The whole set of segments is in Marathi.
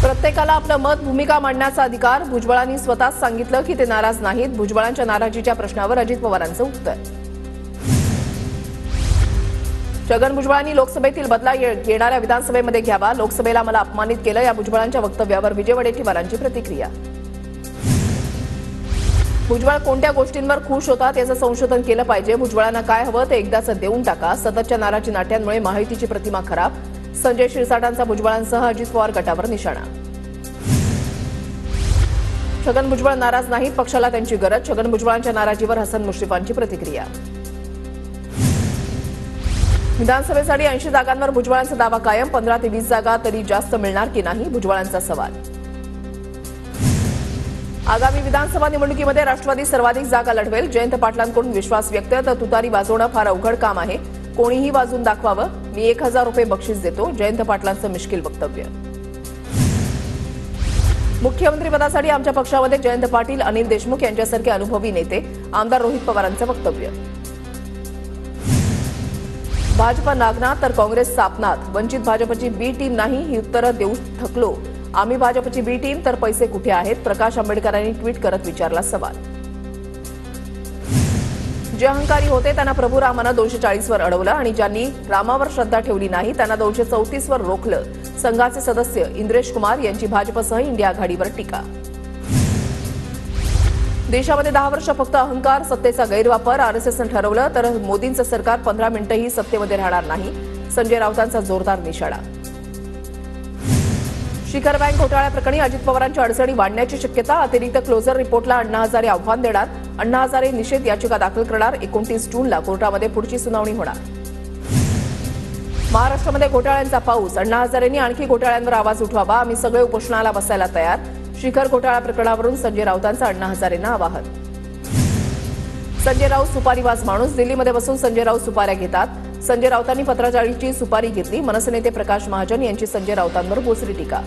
प्रत्येकाला आपलं मत भूमिका मांडण्याचा अधिकार. भुजबळांनी स्वतःच सांगितलं की ते नाराज नाहीत. भुजबळांच्या नाराजीच्या प्रश्नावर अजित पवारांचं उत्तर. छगन भुजबळांनी लोकसभेतील बदला येणाऱ्या विधानसभेमध्ये घ्यावा. लोकसभेला मला अपमानित केलं या भुजबळांच्या वक्तव्यावर विजय वडेट्टीवारांची प्रतिक्रिया. भुजबळ कोणत्या गोष्टींवर खुश होतात याचं संशोधन केलं पाहिजे. भुजबळांना काय हवं ते एकदाच देऊन टाका. सततच्या नाराजी नाट्यांमुळे महायुतीची प्रतिमा खराब. संजय शिरसाटांचा भुजबळांसह अजित पवार गटावर निशाणा. छगन भुजबळ नाराज नाहीत. पक्षाला त्यांची गरज. छगन भुजबळांच्या नाराजीवर हसन मुश्रीफांची प्रतिक्रिया. विधानसभेसाठी 80 जागांवर भुजबळांचा दावा कायम. 15 ते 20 जागा तरी जास्त मिळणार की नाही भुजबळांचा सवाल. आगामी विधानसभा निवडणुकीमध्ये राष्ट्रवादी सर्वाधिक जागा लढवेल. जयंत पाटलांकडून विश्वास व्यक्त. तर तुतारी वाजवणं फार अवघड काम आहे. कोणीही वाजून दाखवावं. मी 1000 रुपये बक्षीस देतो. जयंत पाटलांचं मिश्किल वक्तव्य. मुख्यमंत्रीपदासाठी आमच्या पक्षामध्ये जयंत पाटील, अनिल देशमुख यांच्यासारखे अनुभवी नेते. आमदार रोहित पवारांचं वक्तव्य. भाजप नागनाथ तर काँग्रेस सापनाथ. वंचित भाजपची बी टीम नाही ही उत्तरं देऊ थकलो. आम्ही भाजपची बी टीम तर पैसे कुठे आहेत. प्रकाश आंबेडकरांनी ट्विट करत विचारला सवाल. जे अहंकारी होते त्यांना प्रभू रामानं 240 वर अडवलं आणि ज्यांनी रामावर श्रद्धा ठेवली नाही त्यांना 234 वर रोखलं. संघाचे सदस्य इंद्रेश कुमार यांची भाजपसह इंडिया आघाडीवर टीका. देशामध्ये 10 वर्ष फक्त अहंकार, सत्तेचा गैरवापर. आरएसएसनं ठरवलं तर मोदींचं सरकार 15 मिनिटंही सत्तेमध्ये राहणार नाही. संजय राऊतांचा जोरदार निशाणा. शिखर बँक घोटाळ्याप्रकरणी अजित पवारांच्या अडचणी वाढण्याची शक्यता. अतिरिक्त क्लोजर रिपोर्टला अण्णा हजारे आव्हान देणार. अण्णा हजारे निषेध याचिका दाखल करणार. 29 जूनला कोर्टामध्ये पुढची सुनावणी होणार. महाराष्ट्रामध्ये घोटाळ्यांचा पाऊस. अण्णा हजारेंनी आणखी घोटाळ्यांवर आवाज उठवावा. आम्ही सगळे उपोषणाला बसायला तयार. शिखर घोटाळा प्रकरणावरून संजय राऊतांचं अण्णा हजारेंना आवाहन. संजय राऊत सुपारीबाज माणूस. दिल्लीमध्ये बसून संजय राऊत सुपाऱ्या घेतात. संजय राऊतांनी पत्राचाळीची सुपारी घेतली. मनसे नेते प्रकाश महाजन यांची संजय राऊतांवर बोचरी टीका.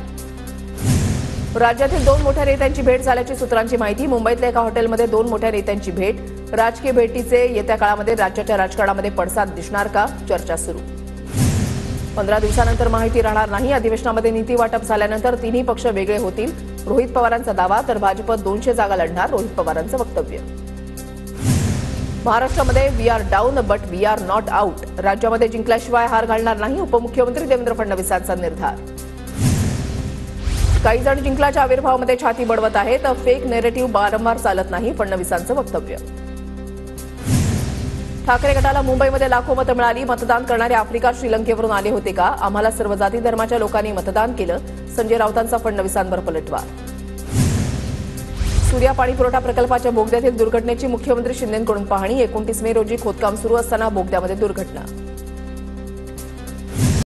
राज्यातील 2 मोठ्या नेत्यांची भेट झाल्याची सूत्रांची माहिती. मुंबईतल्या एका हॉटेलमध्ये 2 मोठ्या नेत्यांची भेट. राजकीय भेटीचे येत्या काळामध्ये राज्याच्या राजकारणामध्ये पडसाद दिसणार का? चर्चा सुरू. 15 दिवसानंतर माहिती राहणार नाही. अधिवेशनामध्ये नीती वाटप झाल्यानंतर तिन्ही पक्ष वेगळे होतील. रोहित पवारांचा दावा. तर भाजप 200 जागा लढणार. रोहित पवारांचं वक्तव्य. महाराष्ट्रामध्ये we are down but we are not out. राज्यामध्ये जिंकल्याशिवाय हार घालणार नाही. उपमुख्यमंत्री देवेंद्र फडणवीसांचा निर्धार. काही जण जिंकल्याच्या आविर्भावामध्ये छाती बडवत आहेत. फेक नेरेटिव्ह वारंवार चालत नाही. फडणवीसांचं वक्तव्य. ठाकरे गटाला मुंबईमध्ये लाखो मतं मिळाली. मतदान करणारे आफ्रिका, श्रीलंकेवरून आले होते का? आम्हाला सर्व जाती धर्माच्या लोकांनी मतदान केलं. संजय राऊतांचा फडणवीसांवर पलटवार. सूर्या पाणीपुरवठा प्रकल्पाच्या बोगद्यातील दुर्घटनेची मुख्यमंत्री शिंदेंकडून पाहणी. 29 मे रोजी खोदकाम सुरू असताना बोगद्यामध्ये दुर्घटना.